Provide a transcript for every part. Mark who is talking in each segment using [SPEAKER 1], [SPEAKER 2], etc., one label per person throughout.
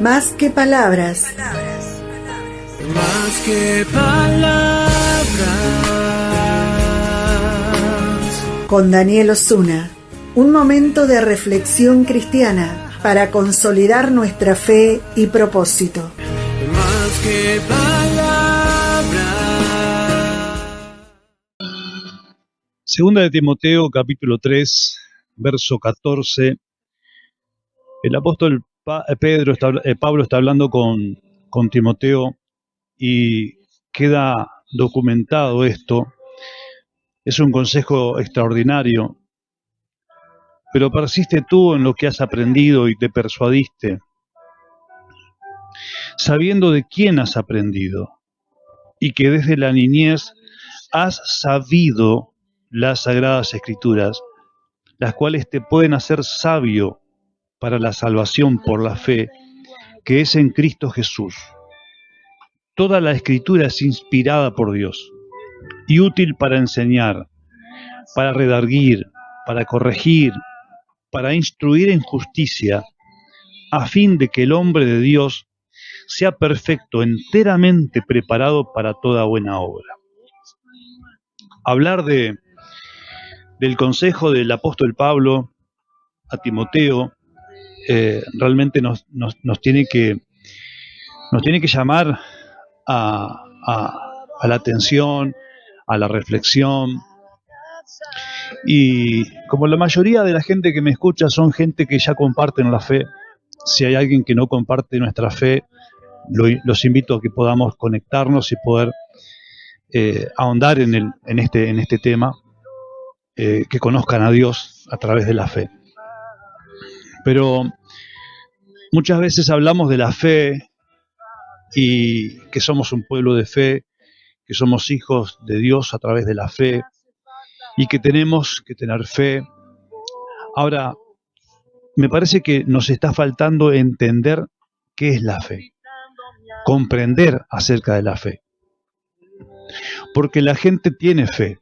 [SPEAKER 1] Más que palabras.
[SPEAKER 2] Más que palabras.
[SPEAKER 1] Con Daniel Osuna. Un momento de reflexión cristiana para consolidar nuestra fe y propósito.
[SPEAKER 2] Más que palabras.
[SPEAKER 3] Segunda de Timoteo, capítulo 3, verso 14. El apóstol Pablo está hablando con Timoteo y queda documentado esto. Es un consejo extraordinario. Pero persiste tú en lo que has aprendido y te persuadiste, sabiendo de quién has aprendido y que desde la niñez has sabido las sagradas escrituras, las cuales te pueden hacer sabio para la salvación por la fe que es en Cristo Jesús. Toda la escritura es inspirada por Dios y útil para enseñar, para redarguir, para corregir, para instruir en justicia, a fin de que el hombre de Dios sea perfecto, enteramente preparado para toda buena obra. Hablar del consejo del apóstol Pablo a Timoteo realmente nos tiene que llamar a la atención, a la reflexión. Y como la mayoría de la gente que me escucha son gente que ya comparten la fe, si hay alguien que no comparte nuestra fe, los invito a que podamos conectarnos y poder ahondar en este tema, que conozcan a Dios a través de la fe. Pero muchas veces hablamos de la fe y que somos un pueblo de fe, que somos hijos de Dios a través de la fe y que tenemos que tener fe. Ahora, me parece que nos está faltando entender qué es la fe, comprender acerca de la fe. Porque la gente tiene fe.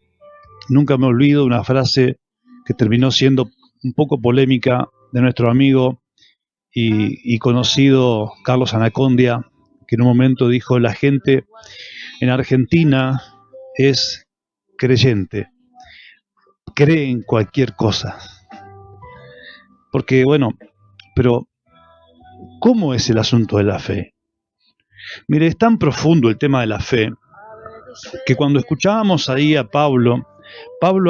[SPEAKER 3] Nunca me olvido de una frase que terminó siendo un poco polémica de nuestro amigo y conocido Carlos Anacondia, que en un momento dijo: la gente en Argentina es creyente, cree en cualquier cosa. Porque bueno, pero ¿cómo es el asunto de la fe? Mire, es tan profundo el tema de la fe que cuando escuchábamos ahí a Pablo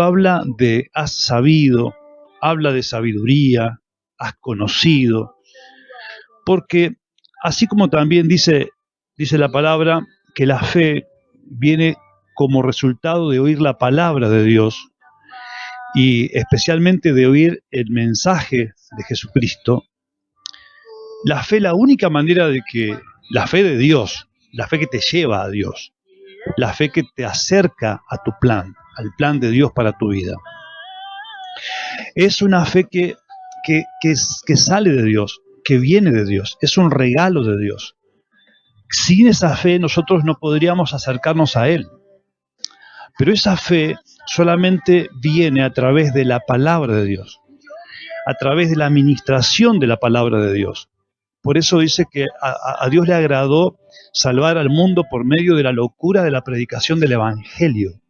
[SPEAKER 3] habla de has sabido, habla de sabiduría, has conocido, porque así como también dice la palabra que la fe viene como resultado de oír la palabra de Dios y especialmente de oír el mensaje de Jesucristo. La fe, la única manera de que la fe de Dios, la fe que te lleva a Dios, la fe que te acerca a tu plan, al plan de Dios para tu vida, es una fe que sale de Dios, que viene de Dios, es un regalo de Dios. Sin esa fe nosotros no podríamos acercarnos a Él. Pero esa fe solamente viene a través de la palabra de Dios, a través de la administración de la palabra de Dios. Por eso dice que a Dios le agradó salvar al mundo por medio de la locura de la predicación del Evangelio.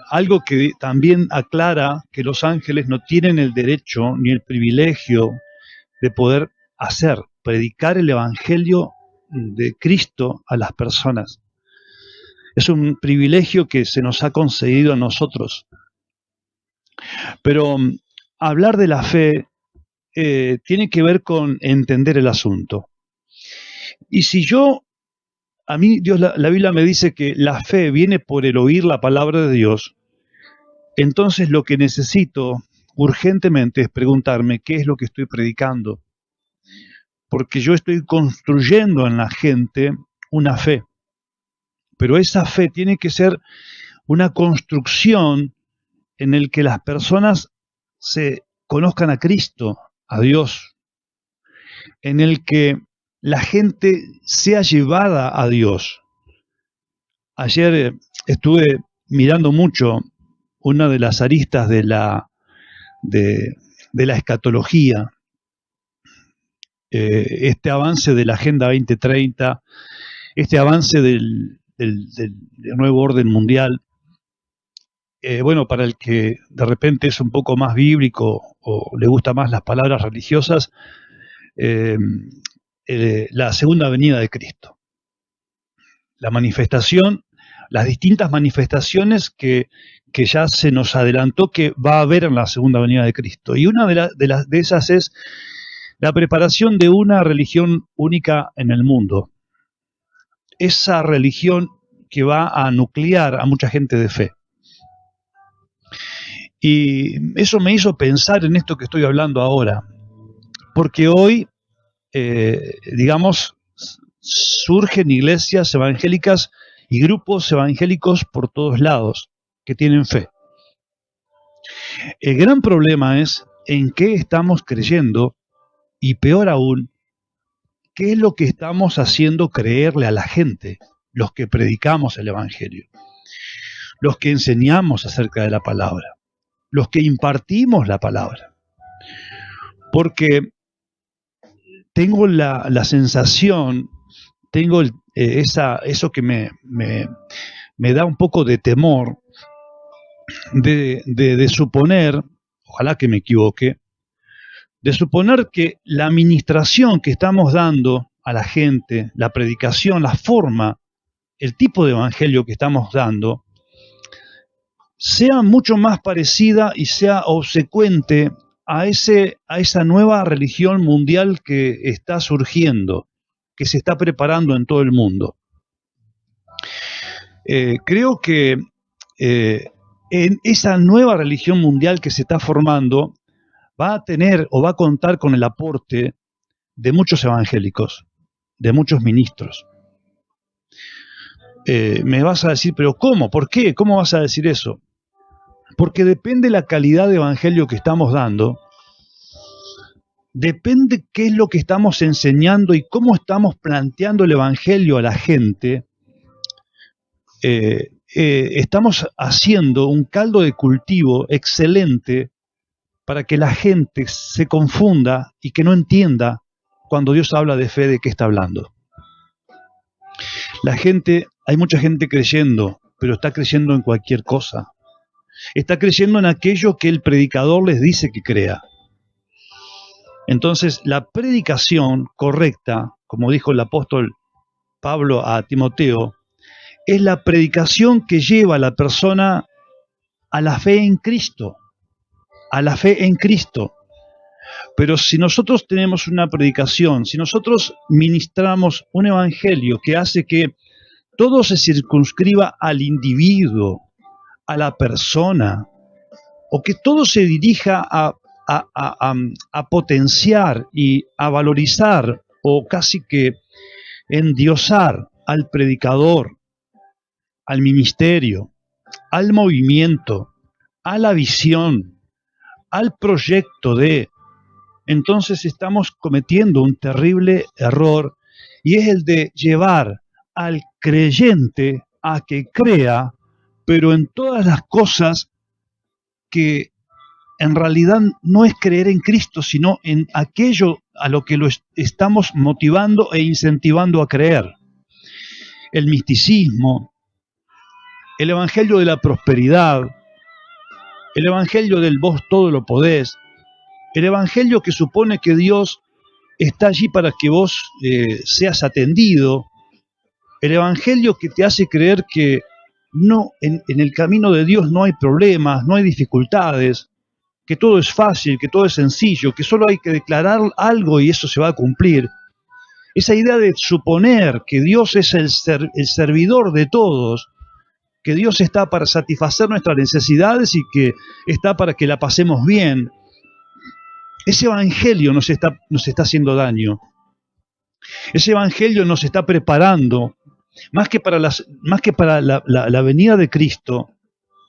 [SPEAKER 3] Algo que también aclara que los ángeles no tienen el derecho ni el privilegio de poder predicar el Evangelio de Cristo a las personas. Es un privilegio que se nos ha concedido a nosotros. Pero hablar de la fe tiene que ver con entender el asunto. Y si a mí la Biblia me dice que la fe viene por el oír la palabra de Dios, entonces lo que necesito urgentemente es preguntarme qué es lo que estoy predicando. Porque yo estoy construyendo en la gente una fe. Pero esa fe tiene que ser una construcción en el que las personas se conozcan a Cristo, a Dios, en el que la gente sea llevada a Dios. Ayer estuve mirando mucho una de las aristas de la escatología. este avance de la Agenda 2030, este avance del nuevo orden mundial. Bueno, para el que de repente es un poco más bíblico o le gustan más las palabras religiosas, la segunda venida de Cristo. La manifestación, las distintas manifestaciones que ya se nos adelantó que va a haber en la segunda venida de Cristo. Y una de esas es la preparación de una religión única en el mundo. Esa religión que va a nuclear a mucha gente de fe. Y eso me hizo pensar en esto que estoy hablando ahora, porque hoy, digamos, surgen iglesias evangélicas y grupos evangélicos por todos lados que tienen fe. El gran problema es en qué estamos creyendo y, peor aún, qué es lo que estamos haciendo creerle a la gente, los que predicamos el evangelio, los que enseñamos acerca de la palabra, los que impartimos la palabra. Porque tengo la sensación, tengo eso que me da un poco de temor de suponer, ojalá que me equivoque, de suponer que la administración que estamos dando a la gente, la predicación, la forma, el tipo de evangelio que estamos dando, sea mucho más parecida y sea obsecuente a esa nueva religión mundial que está surgiendo, que se está preparando en todo el mundo. Creo que en esa nueva religión mundial que se está formando va a tener o va a contar con el aporte de muchos evangélicos, de muchos ministros. Me vas a decir, ¿pero cómo? ¿Por qué? ¿Cómo vas a decir eso? Porque depende la calidad de evangelio que estamos dando, depende qué es lo que estamos enseñando y cómo estamos planteando el evangelio a la gente. Estamos haciendo un caldo de cultivo excelente para que la gente se confunda y que no entienda cuando Dios habla de fe de qué está hablando. Hay mucha gente creyendo, pero está creyendo en cualquier cosa. Está creyendo en aquello que el predicador les dice que crea. Entonces, la predicación correcta, como dijo el apóstol Pablo a Timoteo, es la predicación que lleva a la persona a la fe en Cristo, a la fe en Cristo. Pero si nosotros tenemos una predicación, si nosotros ministramos un evangelio que hace que todo se circunscriba al individuo, a la persona, o que todo se dirija a potenciar y a valorizar o casi que endiosar al predicador, al ministerio, al movimiento, a la visión, al proyecto entonces estamos cometiendo un terrible error y es el de llevar al creyente a que crea, pero en todas las cosas que en realidad no es creer en Cristo, sino en aquello a lo que lo estamos motivando e incentivando a creer. El misticismo, el evangelio de la prosperidad, el evangelio del vos todo lo podés, el evangelio que supone que Dios está allí para que vos seas atendido, el evangelio que te hace creer que no, en el camino de Dios no hay problemas, no hay dificultades, que todo es fácil, que todo es sencillo, que solo hay que declarar algo y eso se va a cumplir. Esa idea de suponer que Dios es el servidor de todos, que Dios está para satisfacer nuestras necesidades y que está para que la pasemos bien, ese evangelio nos está haciendo daño. Ese evangelio nos está preparando, más que para la venida de Cristo,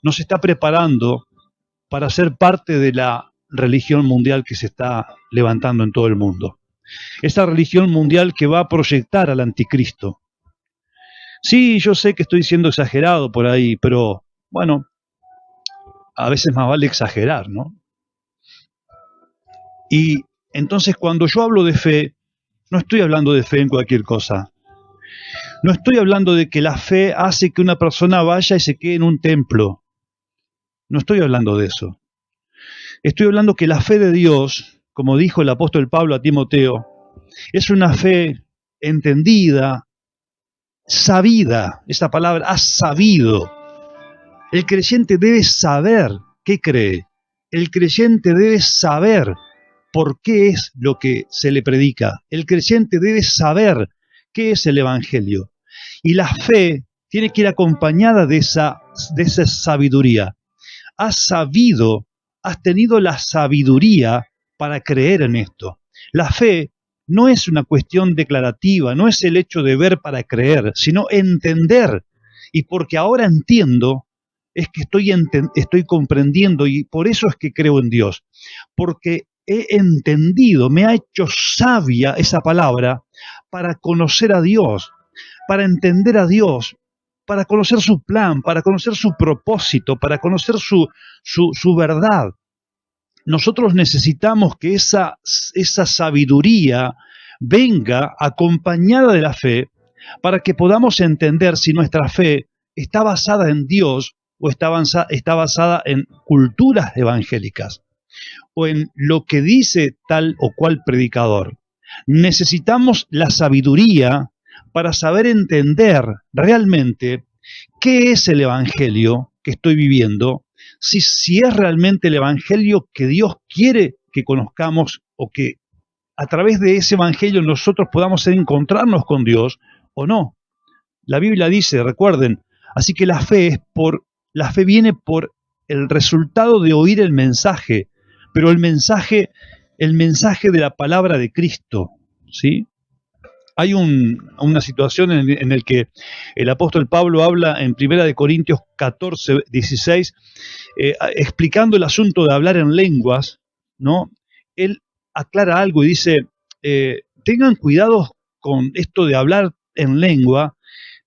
[SPEAKER 3] nos está preparando para ser parte de la religión mundial que se está levantando en todo el mundo. Esa religión mundial que va a proyectar al anticristo. Sí, yo sé que estoy siendo exagerado por ahí, pero bueno, a veces más vale exagerar, ¿no? Y entonces cuando yo hablo de fe, No estoy hablando de fe en cualquier cosa. No estoy hablando de que la fe hace que una persona vaya y se quede en un templo. No estoy hablando de eso. Estoy hablando que la fe de Dios, como dijo el apóstol Pablo a Timoteo, es una fe entendida, sabida. Esa palabra, has sabido. El creyente debe saber qué cree. El creyente debe saber por qué es lo que se le predica. El creyente debe saber qué es el Evangelio. Y la fe tiene que ir acompañada de esa sabiduría. Has sabido, has tenido la sabiduría para creer en esto. La fe no es una cuestión declarativa, no es el hecho de ver para creer, sino entender. Y porque ahora entiendo, es que estoy comprendiendo, y por eso es que creo en Dios. Porque he entendido, me ha hecho sabia esa palabra para conocer a Dios, para entender a Dios, para conocer su plan, para conocer su propósito, para conocer su verdad. Nosotros necesitamos que esa sabiduría venga acompañada de la fe para que podamos entender si nuestra fe está basada en Dios o está basada en culturas evangélicas o en lo que dice tal o cual predicador. Necesitamos la sabiduría para saber entender realmente qué es el Evangelio que estoy viviendo, si es realmente el Evangelio que Dios quiere que conozcamos o que a través de ese Evangelio nosotros podamos encontrarnos con Dios o no. La Biblia dice, recuerden, así que la fe viene por el resultado de oír el mensaje, pero el mensaje de la palabra de Cristo, ¿sí? Hay una situación en la que el apóstol Pablo habla en 1 Corintios 14, 16, explicando el asunto de hablar en lenguas, ¿no? Él aclara algo y dice, tengan cuidado con esto de hablar en lengua.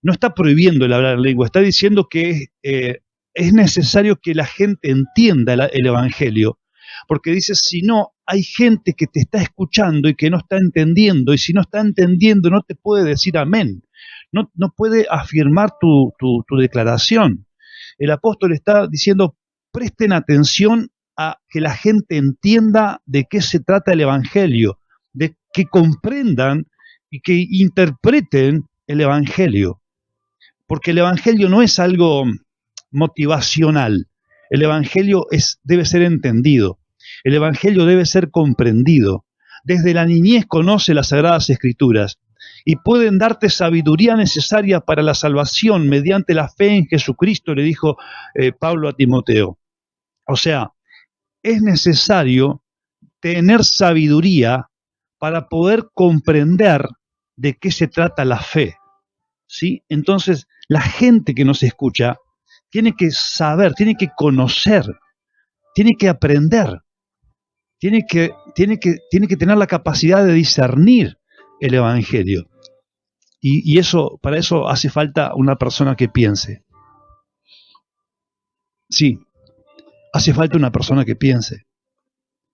[SPEAKER 3] No está prohibiendo el hablar en lengua, está diciendo que es necesario que la gente entienda el Evangelio, porque dice, si no, hay gente que te está escuchando y que no está entendiendo, y si no está entendiendo no te puede decir amén, no puede afirmar tu declaración. El apóstol está diciendo, presten atención a que la gente entienda de qué se trata el Evangelio, de que comprendan y que interpreten el Evangelio, porque el Evangelio no es algo motivacional, el Evangelio debe ser entendido. El Evangelio debe ser comprendido. Desde la niñez conoce las Sagradas Escrituras y pueden darte sabiduría necesaria para la salvación mediante la fe en Jesucristo, le dijo Pablo a Timoteo. O sea, es necesario tener sabiduría para poder comprender de qué se trata la fe, ¿sí? Entonces, la gente que nos escucha tiene que saber, tiene que conocer, tiene que aprender. Tiene que tener la capacidad de discernir el Evangelio. Y para eso hace falta una persona que piense. Sí, hace falta una persona que piense.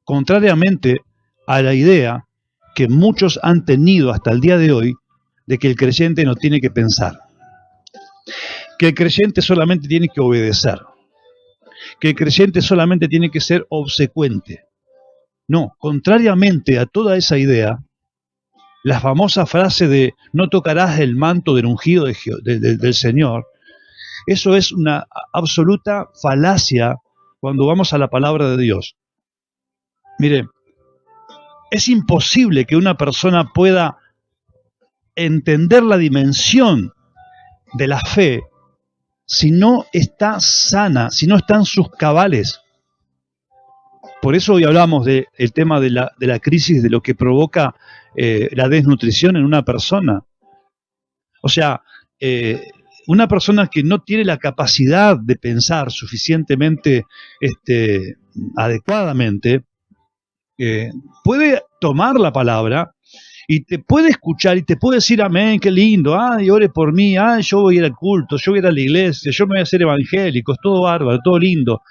[SPEAKER 3] Contrariamente a la idea que muchos han tenido hasta el día de hoy de que el creyente no tiene que pensar. Que el creyente solamente tiene que obedecer. Que el creyente solamente tiene que ser obsecuente. No, contrariamente a toda esa idea, la famosa frase de no tocarás el manto del ungido del Señor, eso es una absoluta falacia cuando vamos a la palabra de Dios. Mire, es imposible que una persona pueda entender la dimensión de la fe si no está sana, si no está en sus cabales. Por eso hoy hablamos del tema de la crisis, de lo que provoca la desnutrición en una persona. O sea, una persona que no tiene la capacidad de pensar suficientemente adecuadamente, puede tomar la palabra Y te puede escuchar y te puede decir amén, qué lindo, ay, ore por mí, ay, yo voy a ir al culto, yo voy a ir a la iglesia, yo me voy a hacer evangélico, es todo bárbaro, todo lindo,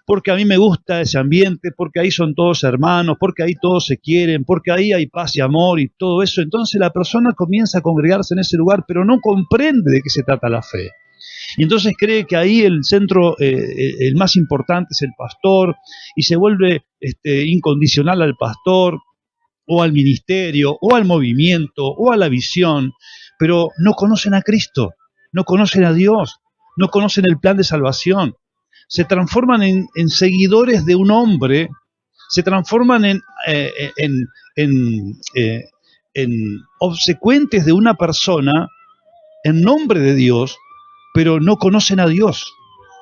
[SPEAKER 3] porque a mí me gusta ese ambiente, porque ahí son todos hermanos, porque ahí todos se quieren, porque ahí hay paz y amor y todo eso. Entonces la persona comienza a congregarse en ese lugar, pero no comprende de qué se trata la fe. Y entonces cree que ahí el centro, el más importante es el pastor, y se vuelve incondicional al pastor, o al ministerio, o al movimiento, o a la visión, pero no conocen a Cristo, no conocen a Dios, no conocen el plan de salvación. Se transforman en seguidores de un hombre, se transforman en obsecuentes de una persona en nombre de Dios, pero no conocen a Dios,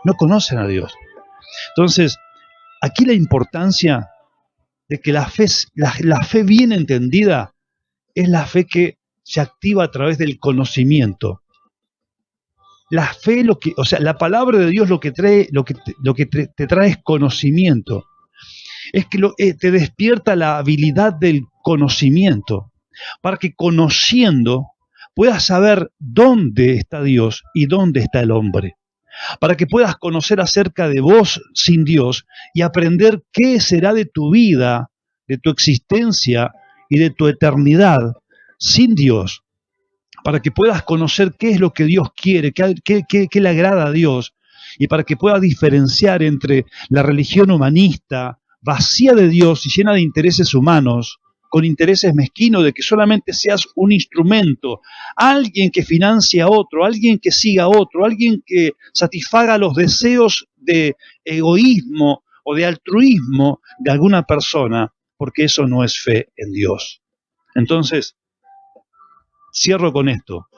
[SPEAKER 3] no conocen a Dios. Entonces, aquí la importancia de que la fe bien entendida es la fe que se activa a través del conocimiento. La fe, la palabra de Dios lo que te trae es conocimiento. Es que te despierta la habilidad del conocimiento, para que conociendo puedas saber dónde está Dios y dónde está el hombre. Para que puedas conocer acerca de vos sin Dios y aprender qué será de tu vida, de tu existencia y de tu eternidad sin Dios. Para que puedas conocer qué es lo que Dios quiere, qué le agrada a Dios, y para que puedas diferenciar entre la religión humanista, vacía de Dios y llena de intereses humanos, con intereses mezquinos de que solamente seas un instrumento, alguien que financie a otro, alguien que siga a otro, alguien que satisfaga los deseos de egoísmo o de altruismo de alguna persona, porque eso no es fe en Dios. Entonces, cierro con esto.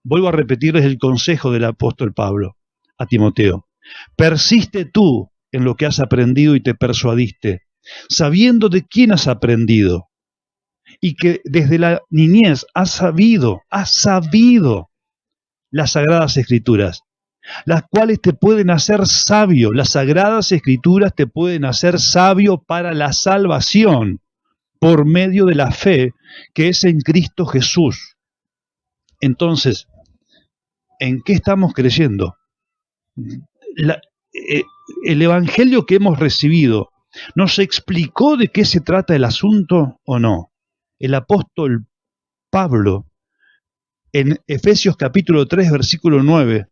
[SPEAKER 3] Vuelvo a repetirles el consejo del apóstol Pablo a Timoteo. Persiste tú en lo que has aprendido y te persuadiste, sabiendo de quién has aprendido, y que desde la niñez has sabido las Sagradas Escrituras, las cuales te pueden hacer sabio. Las Sagradas Escrituras te pueden hacer sabio para la salvación por medio de la fe que es en Cristo Jesús. Entonces, ¿en qué estamos creyendo? El evangelio que hemos recibido, ¿nos explicó de qué se trata el asunto o no? El apóstol Pablo, en Efesios capítulo 3, versículo 9,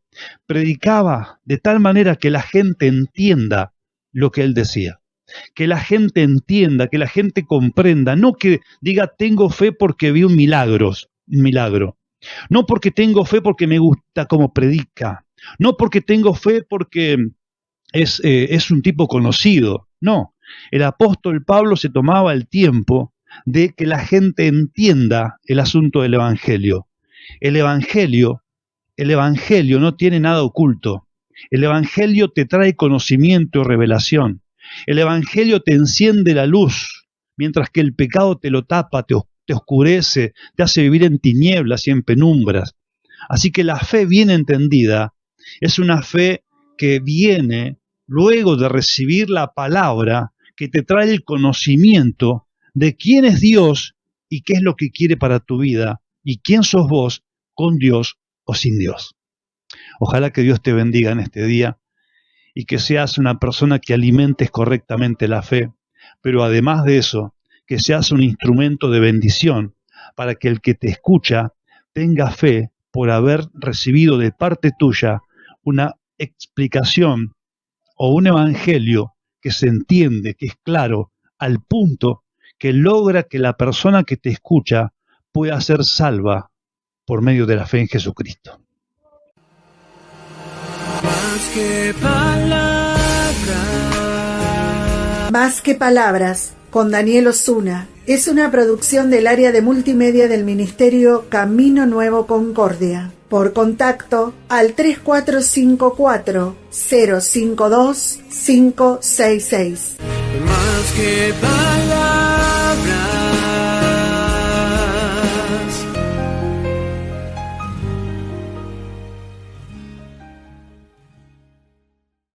[SPEAKER 3] predicaba de tal manera que la gente entienda lo que él decía. Que la gente entienda, que la gente comprenda, no que diga tengo fe porque vi un milagro. No porque tengo fe porque me gusta cómo predica. No porque tengo fe porque es un tipo conocido. No, el apóstol Pablo se tomaba el tiempo de que la gente entienda el asunto del Evangelio. El Evangelio no tiene nada oculto. El Evangelio te trae conocimiento y revelación. El Evangelio te enciende la luz, mientras que el pecado te lo tapa, te oscurece, te hace vivir en tinieblas y en penumbras. Así que la fe bien entendida es una fe que viene luego de recibir la palabra, que te trae el conocimiento de quién es Dios y qué es lo que quiere para tu vida y quién sos vos con Dios o sin Dios. Ojalá que Dios te bendiga en este día y que seas una persona que alimentes correctamente la fe, pero además de eso, que seas un instrumento de bendición para que el que te escucha tenga fe por haber recibido de parte tuya una explicación o un evangelio que se entiende, que es claro, al punto que logra que la persona que te escucha pueda ser salva por medio de la fe en Jesucristo.
[SPEAKER 1] Más que palabras, con Daniel Osuna, es una producción del área de multimedia del Ministerio Camino Nuevo Concordia. Por contacto al 3454-052-566.
[SPEAKER 2] Más que palabras.